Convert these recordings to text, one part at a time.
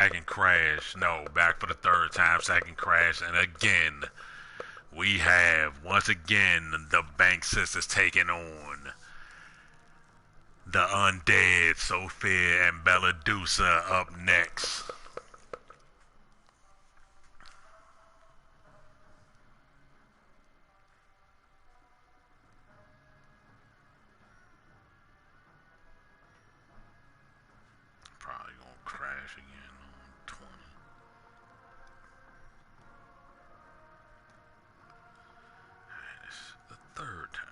Second crash. No, back for the third time. Second crash. And again, we have, once again, the Bank Sisters taking on the Undead, Sophia and Belladusa up next. Probably gonna crash again on 20. Alright, this is the third time.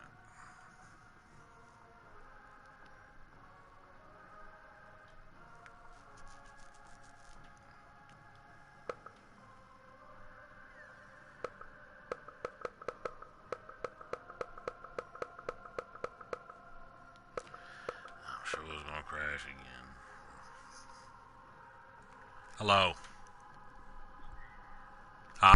I'm sure it's gonna crash again. Hello. Hi.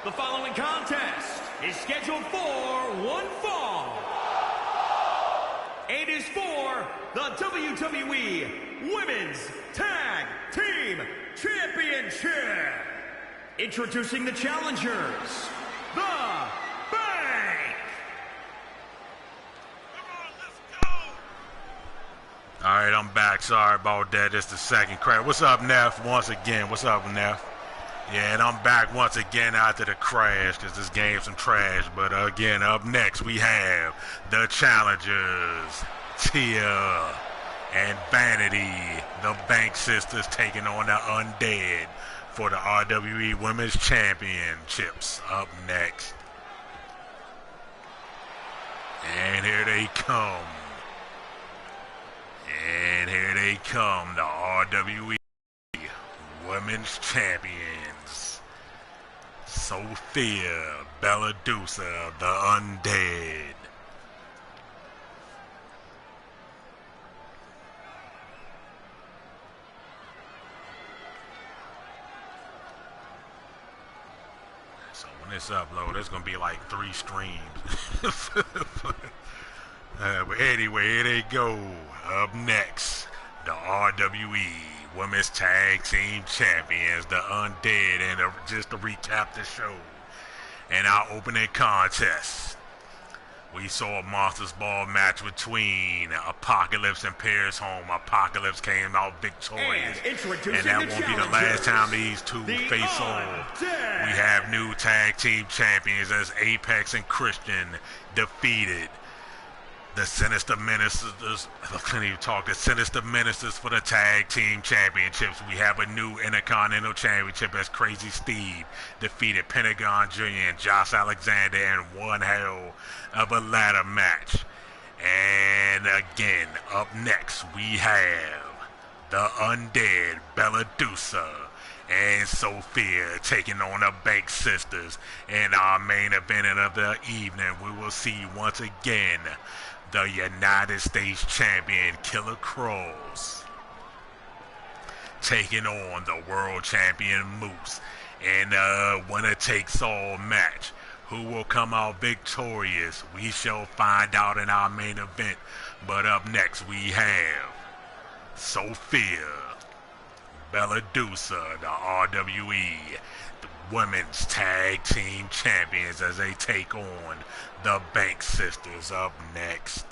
The following contest is scheduled for one fall. It is for the WWE Women's Tag Team Championship. Introducing the challengers, the Bank. Alright, I'm back. Sorry about that. It's the second crash. What's up, Neff? Once again, what's up, Neff? Yeah, and I'm back once again after the crash because this game's some trash. But again, up next we have the challengers, Tia and Vanity, the Bank Sisters taking on the Undead for the RWE Women's Championships. Up next. And here they come. And here they come, the RWE Women's Champions, Sophia, Belladusa, the Undead. So when this upload, it's gonna be like 3 streams. But anyway, here they go. Up next, the RWE Women's Tag Team Champions, the Undead. And just to recap the show, in our opening contest, we saw a Monsters Ball match between Apocalypse and Paris Home. Apocalypse came out victorious, and that won't be the last time these two face off. We have new tag team champions as Apex and Christian defeated the Sinister Ministers. I can't even talk. The Sinister Ministers for the Tag Team Championships. We have a new Intercontinental Championship as Crazy Steve defeated Pentagon Jr. and Josh Alexander in one hell of a ladder match. And again, up next we have the Undead, Belladusa and Sophia taking on the Bank Sisters. In our main event of the evening, we will see once again the United States champion Killer Kross, taking on the world champion Moose in a winner-takes-all match. Who will come out victorious? We shall find out in our main event. But up next we have Sophia Belladusa, the RWE Women's Tag Team Champions, as they take on the Bank Sisters up next.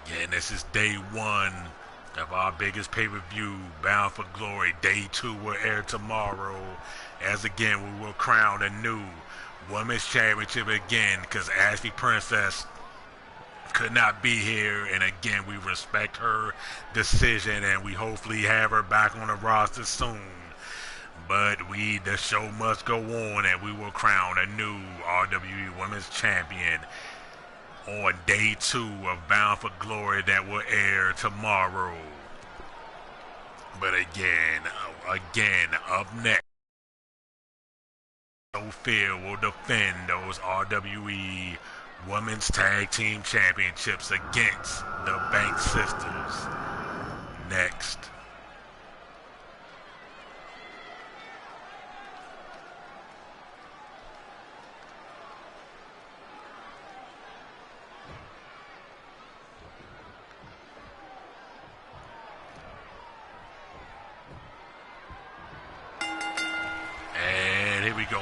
Again, this is day one of our biggest pay-per-view, Bound for Glory. Day 2 will air tomorrow, as again we will crown a new Women's Championship again, because Ashley Princess could not be here, and again we respect her decision, and we hopefully have her back on the roster soon. But the show must go on, and we will crown a new RWE Women's Champion on day 2 of Bound for Glory that will air tomorrow. But again, up next, Sophia will defend those RWE Women's Tag Team Championships against the Bank Sisters. Next.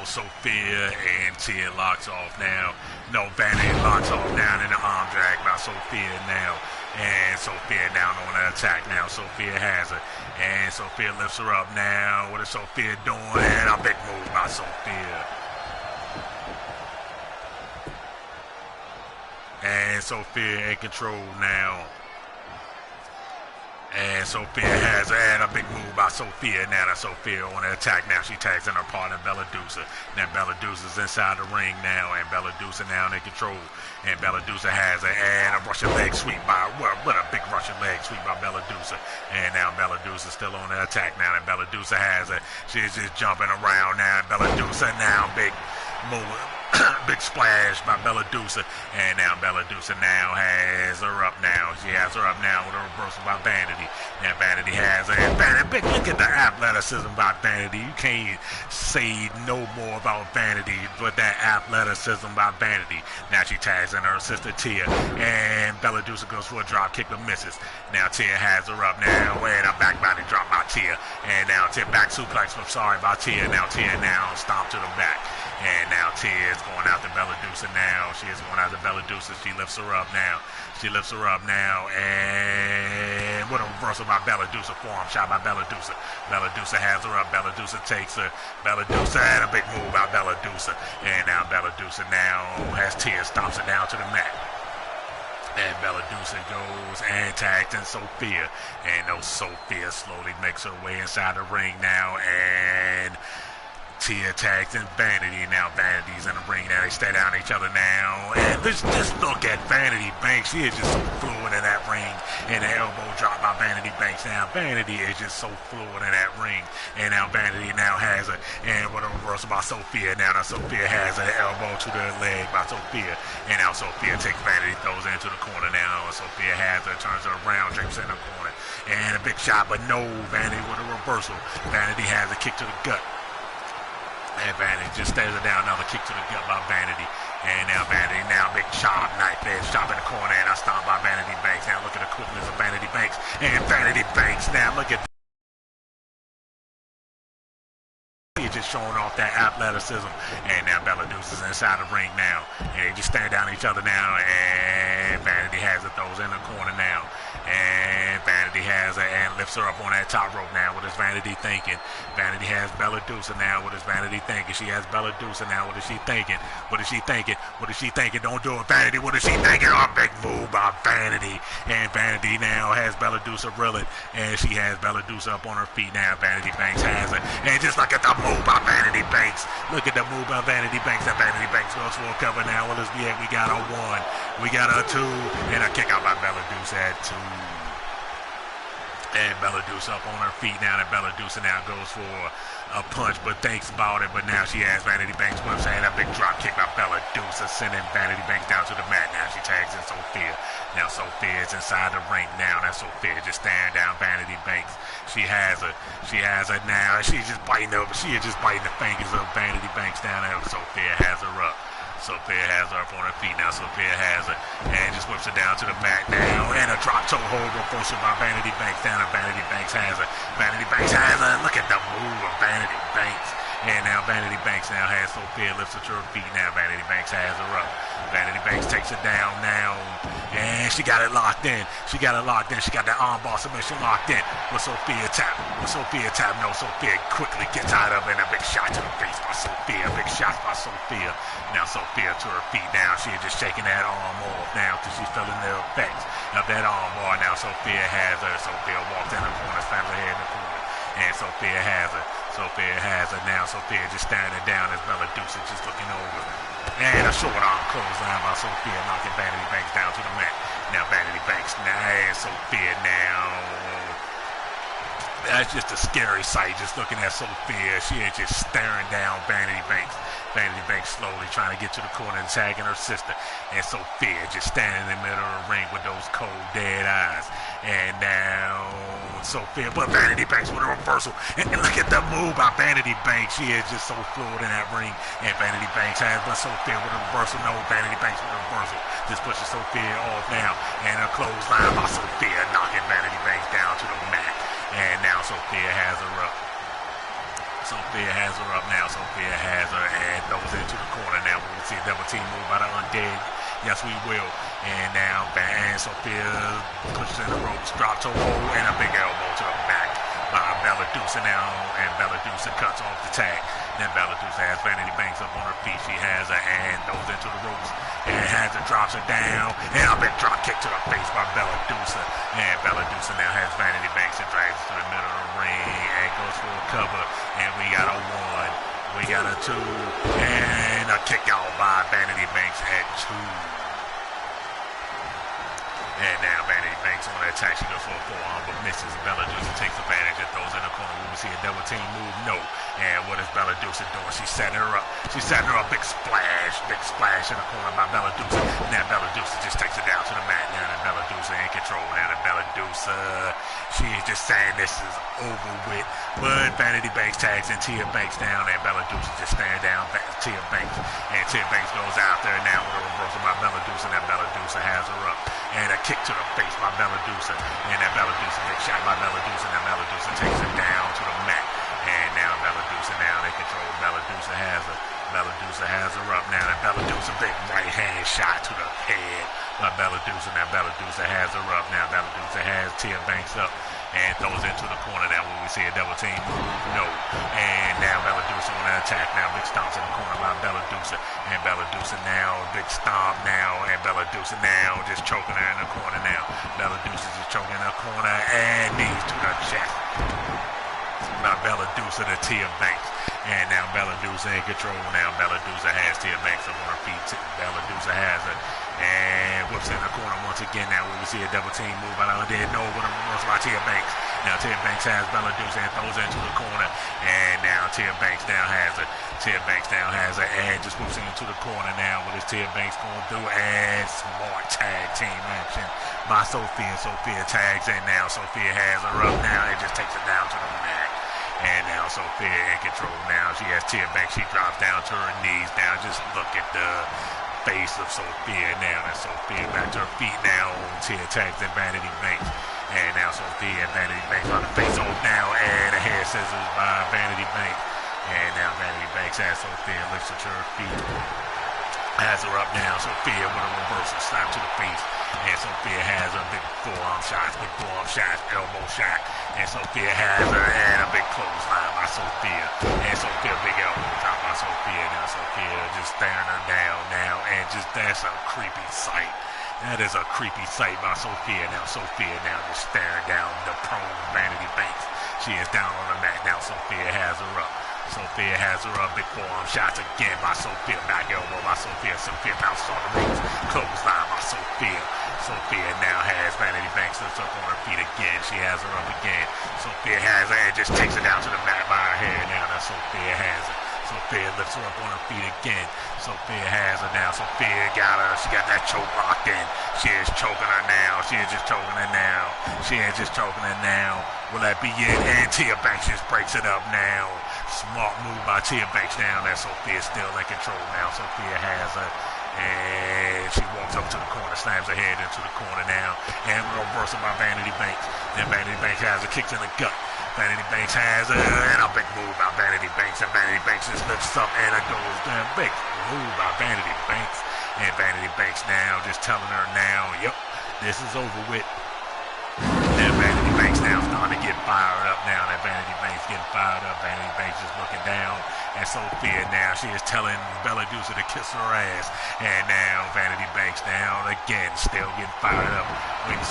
Sophia and Tia locks off now. No, Vanity locks off down in the arm drag by Sophia now. And Sophia down on the attack now. Sophia has it. And Sophia lifts her up now. What is Sophia doing? And a big move by Sophia. And Sophia in control now. And Sophia has her, and a big move by Sophia. Now that Sophia on the attack now, she tags in her partner Belladusa. Now Belladusa's inside the ring now, and Belladusa now in control. And Belladusa has her, and a Russian leg sweep by, what a big Russian leg sweep by Belladusa. And now Belladusa's still on the attack now, and Belladusa has her. She's just jumping around now, and Belladusa now, big move. Big splash by Belladusa, and now Belladusa now has her up now. She has her up now with a reversal by Vanity. Now Vanity has her. Vanity, look at the athleticism by Vanity. You can't say no more about Vanity but that athleticism by Vanity. Now she tags in her sister Tia, and Belladusa goes for a drop kick but misses. Now Tia has her up now, and a back body drop by Tia, and now Tia back suplex. I'm sorry by Tia. Now Tia now stomp to the back. And now Tia is going out to Belladusa now. She is going out to Belladusa. She lifts her up now. She lifts her up now. And what a reversal by Belladusa. Forearm shot by Belladusa. Belladusa has her up. Belladusa takes her. Belladusa and a big move by Belladusa. And now Belladusa now has Tia stomps her down to the mat. And Belladusa goes and tags in Sophia. And Sophia slowly makes her way inside the ring now. And Tia tags in Vanity. Now Vanity's in the ring now. They stay down each other now. And just look at Vanity Banks. She is just so fluid in that ring. And the elbow drop by Vanity Banks. Now Vanity is just so fluid in that ring. And now Vanity now has it. And what a reversal by Sophia. Now Sophia has an elbow to the leg by Sophia. And now Sophia takes Vanity, throws her into the corner now. And Sophia has her, turns her around, drapes in the corner. And a big shot, but no, Vanity with a reversal. Vanity has a kick to the gut. And Vanity just stares her down. Another kick to the gut by Vanity. And now Vanity, now big chop, knife edge, chop in the corner. And I stomp by Vanity Banks. Now look at the quickness of Vanity Banks. And Vanity Banks, now look at just showing off that athleticism. And now Belladusa's inside the ring now. And they just stare down each other now. And Vanity has it, throws in the corner now. And Vanity has her and lifts her up on that top rope now. What is Vanity thinking? Vanity has Bella Deuce now. What is Vanity thinking? She has Bella Deuce now. What is she thinking? What is she thinking? What is she thinking? Don't do it, Vanity. What is she thinking? Oh, big move by Vanity. And Vanity now has Bella Deuce reeling. And she has Bella Deuce up on her feet now. Vanity Banks has her. And just look at the move by Vanity Banks. Look at the move by Vanity Banks. And Vanity Banks goes for a cover now. What is we at? We got a 1. We got a 2. And a kick out by Bella Deuce at 2. And Bella Deuce up on her feet now. And Bella Deuce now goes for a punch, but thinks about it. But now she has Vanity Banks whips and a big drop kick by Bella Deuce, sending Vanity Banks down to the mat. Now she tags in Sophia. Now Sophia is inside the ring now. Now Sophia just staring down Vanity Banks. She has her now. She's just biting the fingers of Vanity Banks down there. Sophia has her up. Sophia has her up on her feet now. Sophia has her and just whips her down to the mat now. And a drop toe hold reversal by Vanity Banks down. And Vanity Banks has her. Vanity Banks has her. Look at the move of Vanity Banks. And now Vanity Banks now has Sophia lifts her to her feet now. Vanity Banks has her up. Vanity Banks takes her down now. And she got it locked in. She got it locked in. She got that armbar submission locked in. With Sophia tap. No, Sophia quickly gets out of it. And a big shot to the face by Sophia. Big shot by Sophia. Now Sophia to her feet now. She is just shaking that arm off now because she's feeling the effects of that armbar. Now Sophia has her. Sophia walks in the corner, slams her head in the corner. And Sophia has her. Sophia has her now. Sophia just standing down as Bella Deuce is just looking over. And a short arm clothesline by Sophia, knocking Vanity Banks down to the mat. Now Vanity Banks now and Sophia now. That's just a scary sight, just looking at Sophia. She is just staring down Vanity Banks. Vanity Banks slowly trying to get to the corner and tagging her sister. And Sophia just standing in the middle of the ring with those cold, dead eyes. And now Sophia, but Vanity Banks with a reversal. And look at the move by Vanity Banks. She is just so fluid in that ring. And Vanity Banks has, but Sophia with a reversal. No, Vanity Banks with a reversal. Just pushes Sophia off now. And a clothesline by Sophia, knocking Vanity Banks down to the mat. And now Sophia has her up. Sophia has her up now. Sophia has her and throws it into the corner. Now we will see a double team move by the Undead. Yes, we will. And now Sophia pushes in the ropes, drop toe hold, and a big elbow to the back by Bella Deuce now. And Bella Deuce cuts off the tag. Then Bella Deuce has Vanity Banks up on her feet. She has her and throws into the ropes. And has her, drops her down. And a big drop kick to the face by Bella Deuce. And Bella Deuce now has Vanity Banks and drags her to the middle of the ring and goes for a cover. And we got a 1. We got a 2. And a kick out by Vanity Banks at 2. And now Vanity Banks on the attack. She goes for a forearm, but misses. Bella Deuce takes advantage and throws in the corner. We will see a double team move. No. And what is Bella Deuce doing? She's setting her up. She's setting her up. Big splash in the corner by Bella Deuce. Now Bella Deuce just takes her down to the mat. Now that Bella Deuce in control. Now that Bella Deuce, she is just saying this is over with. But Vanity Banks tags in Tia Banks down. And Bella Deuce is just staring down Tia Banks. And Tia Banks goes out there now with a reversal by Bella Deuce. And that Bella Deuce has her up. And a kick to the face by Bella Deuce. And that Bella Deuce, big shot by Bella Deuce. And that Bella Deuce takes her down to the mat. And now Bella Deuce now they control. Bella Deuce has her. Bella Deuce has her up now. And Bella Deuce, a big right hand shot to the head by Bella Deuce. And now Bella Deuce has her up. Now Bella Deuce has Tia Banks up and throws into the corner. Now will we see a double team move? No. And now Bella Deuce on an attack now. Big stomps in the corner by Bella Deuce. And Bella Deuce now, big stomp now. And Bella Deuce now just choking her in the corner now. Bella Deuce is just choking in the corner and knees to the chest by Bella Deuce to Tia Banks. And now Bella Deuce in control now. Bella Deuce has Tia Banks up on her feet. Bella Deuce has her. And whips in the corner once again. Now we will see a double team move by the Undead. No, with a reversal by Tia Banks. Now Tia Banks has Bella Deuce and throws her into the corner. And now Tia Banks now has her. Tia Banks now has her and just whips into the corner now. What is Tia Banks going to do? And smart tag team action by Sophia. Sophia tags in now. Sophia has her up now and just takes her down to the mat. And now Sophia in control now. She has Tia Banks. She drops down to her knees now. Just look at the face of Sophia now. And Sophia back to her feet now. Tia tags in Vanity Banks. And now Sophia and Vanity Banks on the face off now. And the hair scissors by Vanity Banks. And now Vanity Banks has Sophia lifts her to her feet. Has her up now. Sophia with a reversal slap to the face. And Sophia has a big forearm shots, elbow shot. And Sophia has her and a big clothesline by Sophia. And Sophia, big elbow drop by Sophia. Now Sophia just staring her down now. And just that's a creepy sight. That is a creepy sight by Sophia. Now Sophia now just staring down the prone Vanity Banks. She is down on the mat now. Sophia has her up. Sophia has her up. Big forearm shots again by Sophia. Back elbow by Sophia. Sophia bounces on the ropes. Clothesline by Sophia. Sophia now has Vanity Banks lifts up on her feet again. She has her up again. Sophia has her and just takes her down to the mat by her hair. Now Sophia has her. Sophia lifts her up on her feet again. Sophia has her now. Sophia got her. She got that choke locked in. She is choking her now. She is just choking her now. She is just choking her now. Will that be it? And Tia Banks just breaks it up now. Smart move by Tia Banks now. That Sophia's still in control now. Sophia has her. And she walks up to the corner, slams her head into the corner now. And reversal by Vanity Banks. Then Vanity Banks has her, kicks in the gut. Vanity Banks has her, and a big move by Vanity Banks. And Vanity Banks just lifts up and it goes down. Big move by Vanity Banks. And Vanity Banks now just telling her now, yep, this is over with. Then Vanity Banks now starting to get fired up now. That Vanity Banks getting fired up. Vanity Banks just looking down. And Sophia now, she is telling Bella Deuce to kiss her ass. And now Vanity Banks now again still getting fired up. Waiting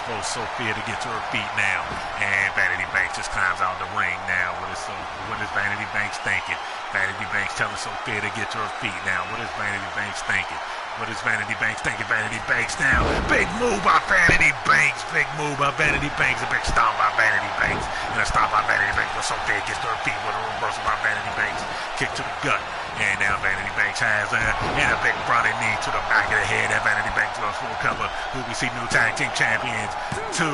for Sophia to get to her feet now. And Vanity Banks just climbs out the ring now. What is Vanity Banks thinking? Vanity Banks telling Sophia to get to her feet now. What is Vanity Banks thinking? What is Vanity Banks thinking? Vanity Banks now. Big move by Vanity Banks. Big move by Vanity Banks. A big stomp by Vanity Banks. And a stomp by Vanity Banks. But Sophia gets to her feet with a reversal by Vanity Banks. Kick to the gut. And now Vanity Banks has and a big running knee to the back of the head. And Vanity Banks goes for a cover. Who we see new tag team champions. 2.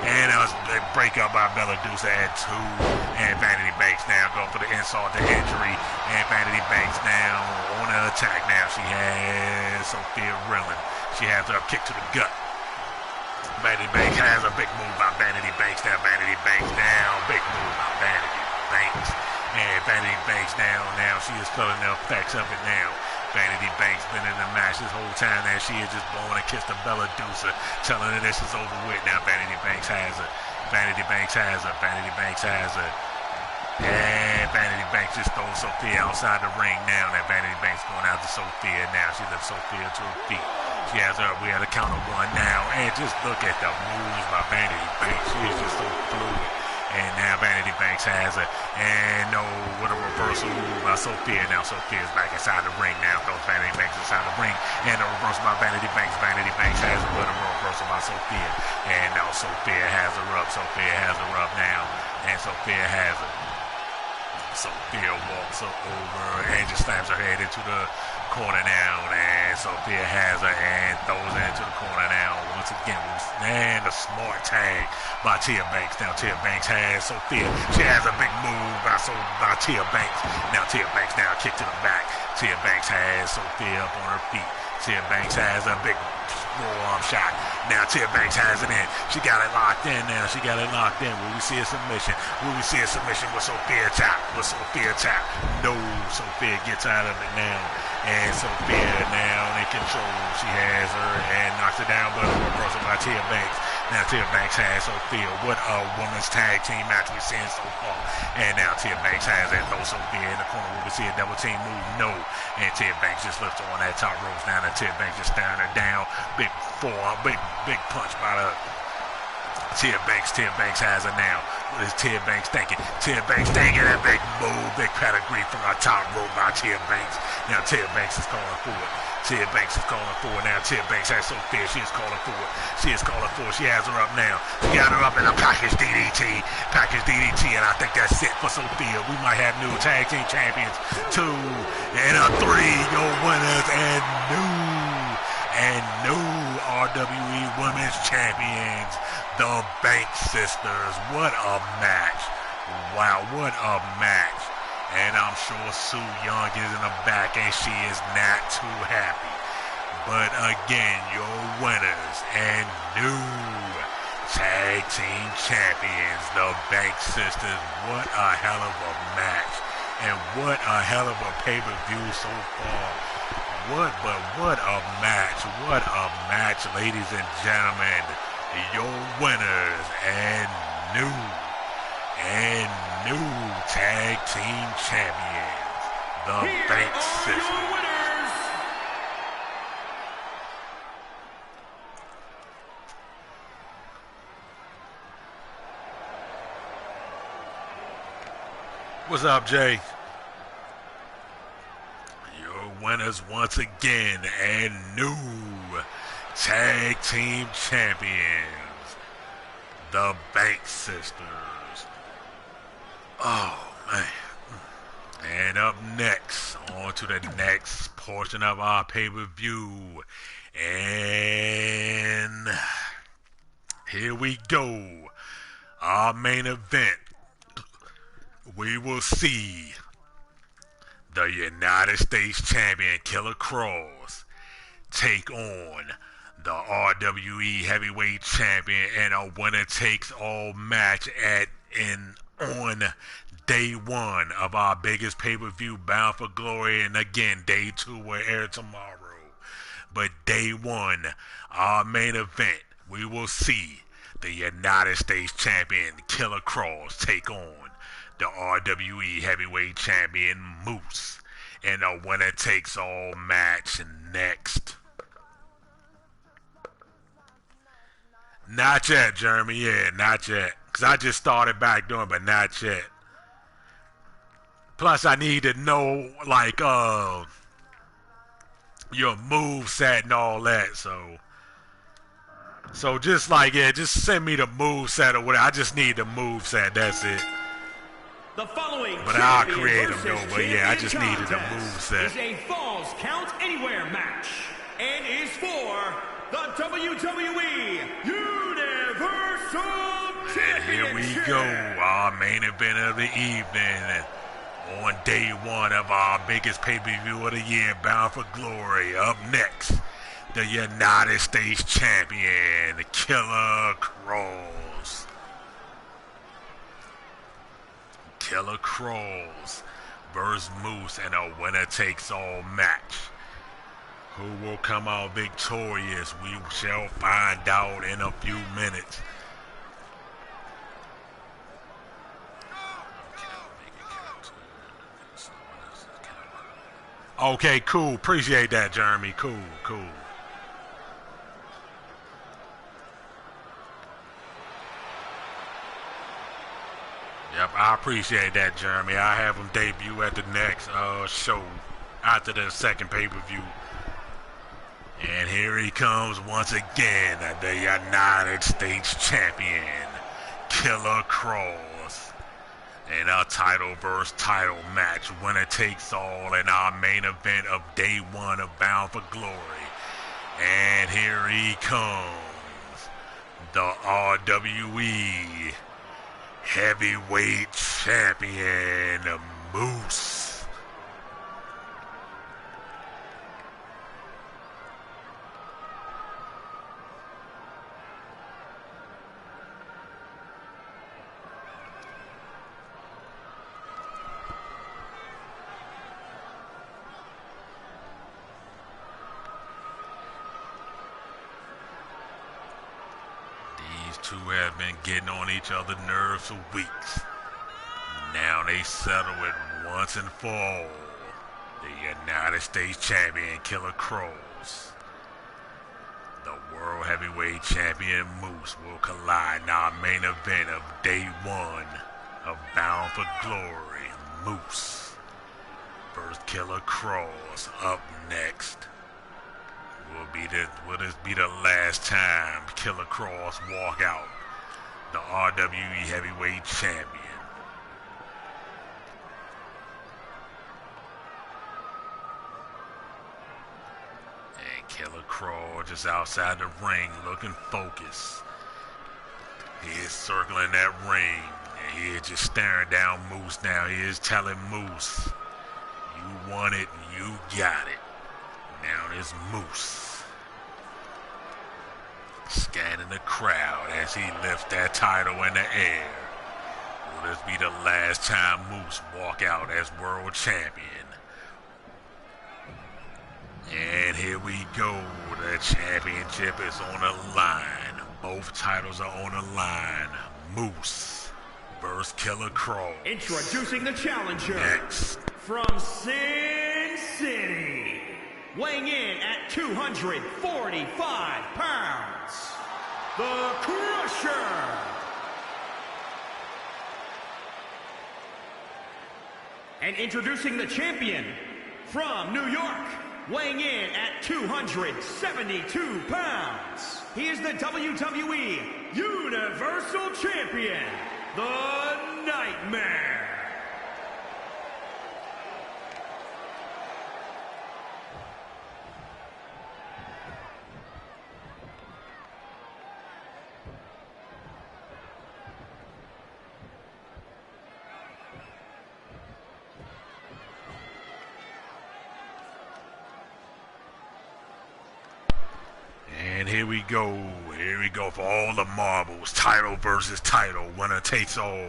And a big breakup by Bella Deuce at 2. And Vanity Banks now going for the insult to injury. And Vanity Banks now on the attack now. She has Sophia reeling. She has her kick to the gut. Vanity Banks has a big move by Vanity Banks. Now Vanity Banks down. Big move by Vanity Banks. And Vanity Banks now she is feeling the effects of it now. Vanity Banks been in the match this whole time that she is just blowing a kiss to Bella Deuce, telling her this is over with. Now Vanity Banks has her. Vanity Banks has her. Vanity Banks has her. And Vanity Banks just throws Sophia outside the ring now. That Vanity Banks going out to Sophia now. She lifts Sophia to her feet. She has her. We had a count of 1 now. And just look at the moves by Vanity Banks. She is just so fluid. And now Vanity Banks has it. And what a reversal move by Sophia. Now Sophia's back inside the ring now. Throws Vanity Banks inside the ring. And a reversal by Vanity Banks. Vanity Banks has it with a reversal by Sophia. And now Sophia has her up. Sophia has her up now. And Sophia has it. Sophia walks her over and just slams her head into the corner now. And Sophia has her and throws her into the corner now. Once again, and a smart tag by Tia Banks. Now Tia Banks has Sophia. She has a big move by Tia Banks. Now Tia Banks now kick to the back. Tia Banks has Sophia up on her feet. Tia Banks has a big forearm shot. Now Tia Banks has it in. She got it locked in now. She got it locked in. Will we see a submission? Will we see a submission with Sophia tap? With Sophia tap? No. Sophia gets out of it now. And Sophia now in control. She has her and knocks it down, but a reversal by Tia Banks. Now Tia Banks has Sophia. What a women's tag team match we've seen so far. And now Tia Banks has it. Throw Sophia in the corner. Will we see a double team move? No. And Tia Banks just lifts her on that top rope. Now Tia Banks just staring her down. Big forearm, big punch by the Tia Banks. Tia Banks has her now. What is Tia Banks thinking? Tia Banks thinking that big move, big pedigree from our top rope by Tia Banks. Now Tia Banks is calling for it. Tia Banks is calling for it. Now Tia Banks has Sophia. She is calling for it. She is calling for it. She has her up now. She got her up in a package DDT. Package DDT, and I think that's it for Sophia. We might have new tag team champions. 2 and a 3. Your winners and new RWE Women's Champions, the Banks Sisters. What a match. Wow, what a match. And I'm sure Sue Young is in the back and she is not too happy. But again, your winners and new tag team champions, the Banks Sisters. What a hell of a match. And what a hell of a pay-per-view so far. what a match. What a match, ladies and gentlemen. Your winners and new tag team champions, the Banks Sisters. What's up, Jay? Your winners once again and new tag team champions, the Banks Sisters. Oh, man. And up next, on to the next portion of our pay-per-view. And here we go. Our main event. We will see the United States Champion Killer Kross take on the RWE Heavyweight Champion in a winner-takes-all match on day one of our biggest pay-per-view, Bound for Glory. And again, day two will air tomorrow. But day one, our main event, we will see the United States Champion Killer Kross take on the RWE Heavyweight Champion Moose in a winner-takes-all match next. Not yet, Jeremy. Yeah, not yet. Because I just started back doing, but not yet. Plus, I need to know, like, your moveset and all that, so just like, yeah, just send me the moveset or whatever. I just need the moveset, that's it. The following but I'll create them though, but yeah, I just needed a moveset. Is a Falls Count Anywhere match and is for the WWE Universal Championship. And here we go, our main event of the evening. On day one of our biggest pay-per-view of the year, Bound for Glory. Up next, the United States Champion, Killer Kross. Killer Kross versus Moose in a winner-takes-all match. Who will come out victorious? We shall find out in a few minutes. Okay, cool. Appreciate that, Jeremy. Cool. Yep, I appreciate that, Jeremy. I have him debut at the next show after the second pay-per-view. And here he comes once again, the United States Champion, Killer Kross. In our title versus title match, winner takes all in our main event of day one of Bound for Glory. And here he comes, the RWE Heavyweight Champion, Moose. Two have been getting on each other's nerves for weeks. Now they settle it once and for all. The United States Champion Killer Kross, the World Heavyweight Champion Moose will collide in our main event of day one of Bound for Glory. Moose versus Killer Kross. Up next. Will this be the last time Killer Kross walk out the RWE Heavyweight Champion? And Killer Kross just outside the ring looking focused. He is circling that ring and he is just staring down Moose now. He is telling Moose, you want it, you got it. Now there's Moose scanning the crowd as he lifts that title in the air. Will this be the last time Moose walk out as world champion? And here we go. The championship is on the line. Both titles are on the line. Moose versus Killer Kross. Introducing the challenger. Next. From Sin City. Weighing in at 245 pounds. The Crusher. And introducing the champion from New York, weighing in at 272 pounds. He is the WWE Universal Champion, the Nightmare. And here we go. Here we go for all the marbles. Title versus title. Winner takes all.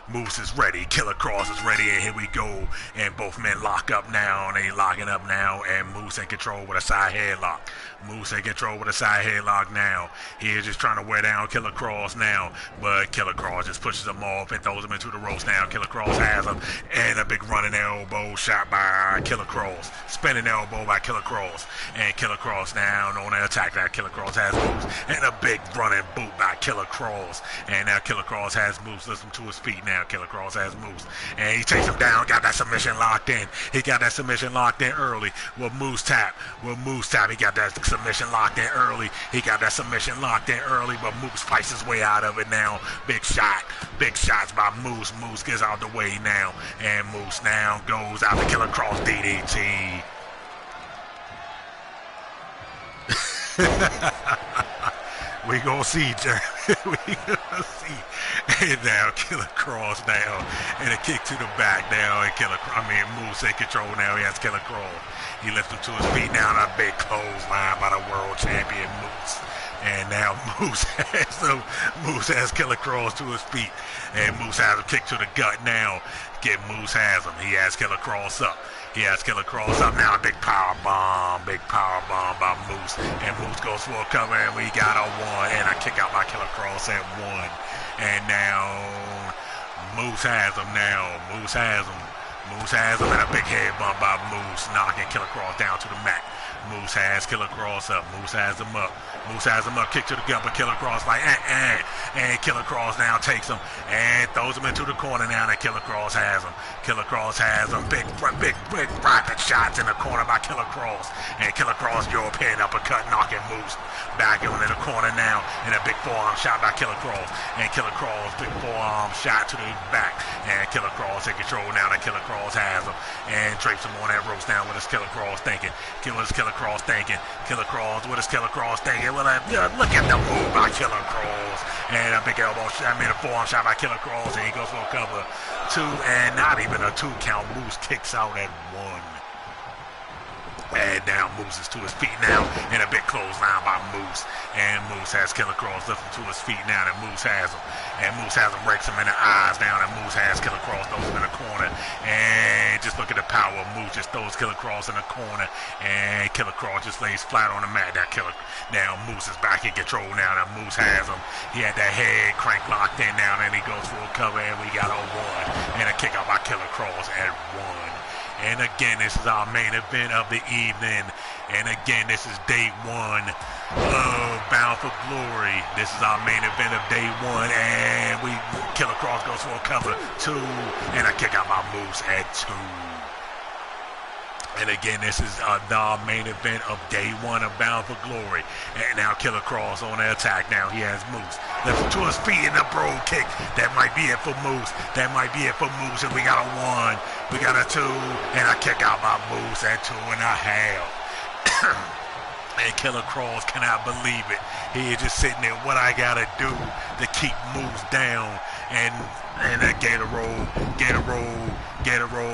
Moose is ready. Killer Kross is ready. And here we go. And both men lock up now. And they locking up now. And Moose in control with a side headlock. Moose in control with a side headlock now. He is just trying to wear down Killer Kross now. But Killer Kross just pushes him off and throws him into the ropes now. Killer Kross has him. And a big running elbow shot by Killer Kross. Spinning elbow by Killer Kross. And Killer Kross now on the attack. Now Killer Kross has Moose. And a big running boot by Killer Kross. And now Killer Kross has Moose. Listen to his feet now. Killer Kross has Moose. And he takes him down. Got that submission locked in. He got that submission locked in early. With Moose tap. He got that submission locked in early. He got that submission locked in early. But Moose fights his way out of it now. Big shot. Big shots by Moose. Moose gets out the way now. And Moose now goes out to Killer Kross DDT. We gonna see, Jeremy. We gonna see. And now Killer Kross now, and a kick to the back now, and Moose in control now. He has Killer Kross. He lifts him to his feet now, and a big clothesline by the world champion Moose. And now Moose has Killer Kross to his feet, and Moose has a kick to the gut now. Moose has him. He has Killer Kross up. He has Killer Kross up now. A big power bomb by Moose. And Moose goes for a cover, and we got a one. And a kick out by Killer Kross at one. And now Moose has him now. Moose has him, and a big head bump by Moose, knocking Killer Kross down to the mat. Moose has Killer Kross up. Moose has him up. Kick to the gut, but Killer Kross like, and Killer Kross now takes him and throws him into the corner now, and Killer Kross has him. Killer Kross has him. Big rapid shots in the corner by Killer Kross. And Killer Kross, European uppercut, knocking Moose back into the corner now, and a big forearm shot by Killer Kross. And Killer Kross, big forearm shot to the back. And Killer Kross in control now, that Killer Kross has him. And drapes him on that ropes now. What is Killer Kross thinking? What is Killer Kross thinking? What is Killer Kross thinking? Well, look at the move by Killer Kross. And a big elbow shot, a forearm shot by Killer Kross. And he goes for a cover. 2, and not even a 2 count. Moose kicks out at 1. And now Moose is to his feet now, and a big clothesline by Moose. And Moose has Killer Kross lifting to his feet now, and Moose has him. And Moose has him, breaks him in the eyes now, and Moose has Killer Kross, throws him in the corner. And just look at the power of Moose, just throws Killer Kross in the corner. And Killer Kross just lays flat on the mat. Now Moose is back in control now, and Moose has him. He had that head crank locked in now, and he goes for a cover, and we got a 1. And a kick out by Killer Kross at 1. And again, this is our main event of the evening. And again, this is day 1 of Bound for Glory. This is our main event of day 1. And Killer Kross goes for a cover. 2. And a kick out by Moose at 2. And again, this is the main event of day 1 of Bound for Glory. And now Killer Kross on the attack now. He has Moose. Lifts him to his feet in the brogue kick. That might be it for Moose. And we got a 1. We got a 2. And a kick out by Moose at 2.5. And Killer Kross cannot believe it. He is just sitting there. What I got to do to keep Moose down. And that Gator roll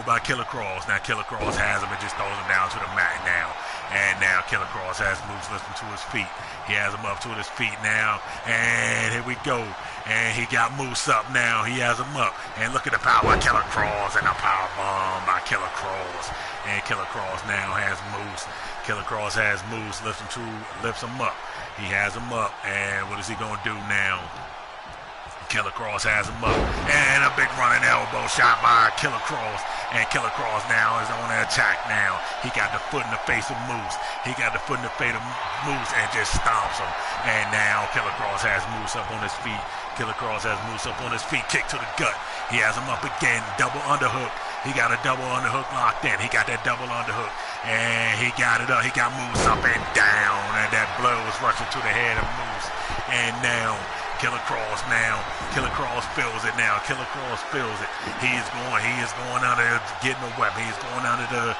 by Killer Kross. Now Killer Kross has him and just throws him down to the mat now. And now Killer Kross has Moose lifting to his feet. He has him up to his feet now. And here we go. And he got Moose up now. He has him up. And look at the power of Killer Kross and a power bomb by Killer Kross. And Killer Kross now has Moose. Killer Cross has moves, lifts him up. He has him up, and what is he gonna do now? Killer Cross has him up, and a big running elbow shot by Killer Cross, and Killer Cross now is on the attack now. He got the foot in the face of Moose. He got the foot in the face of Moose and just stomps him. And now Killer Cross has Moose up on his feet. Killer Cross has Moose up on his feet, kick to the gut. He has him up again, double underhook. He got a double underhook locked in. He got that double underhook, and he got it up. He got Moose up and down, and that blood was rushing to the head of Moose. And now Killer Cross feels it now. Killer Cross feels it. He is going out there getting a weapon. He's going out of the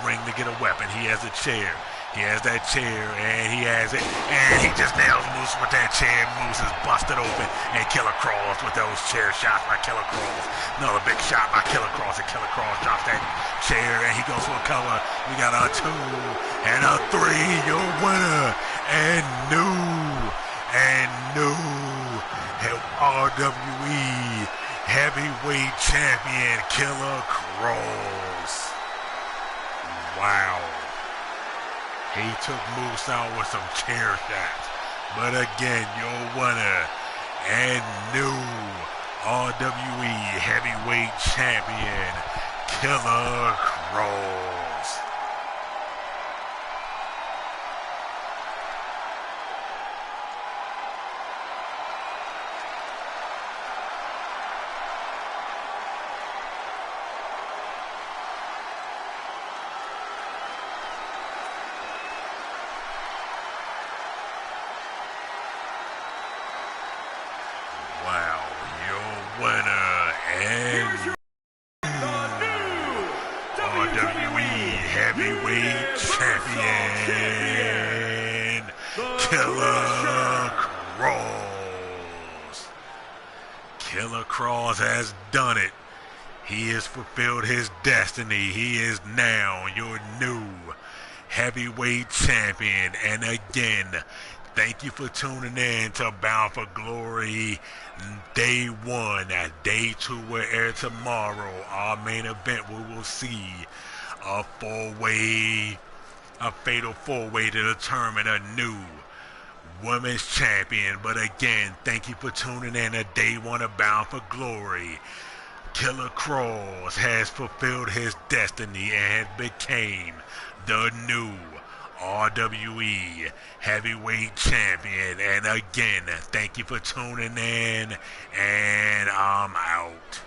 ring to get a weapon. He has a chair. He has that chair, and he has it, and he just nails Moose with that chair. Moose is busted open, and Killer Cross with those chair shots by Killer Cross. Another big shot by Killer Cross, and Killer Cross drops that chair, and he goes for a cover. We got a 2 and a 3. Your winner, and new RWE heavyweight champion, Killer Cross. Wow. He took Moose out with some chair shots. But again, your winner and new RWE heavyweight champion, Killer Cross. Wow, your winner and RWE heavyweight champion, Killer Cross. Killer Cross has done it. He has fulfilled his destiny. He is now your new heavyweight champion. And again, thank you for tuning in to Bound for Glory Day 1. Day 2 will air tomorrow. Our main event, we will see a fatal four-way to determine a new women's champion. But again, thank you for tuning in to Day 1 of Bound for Glory. Killer Cross has fulfilled his destiny and became the new RWE heavyweight champion. And again, thank you for tuning in, and I'm out.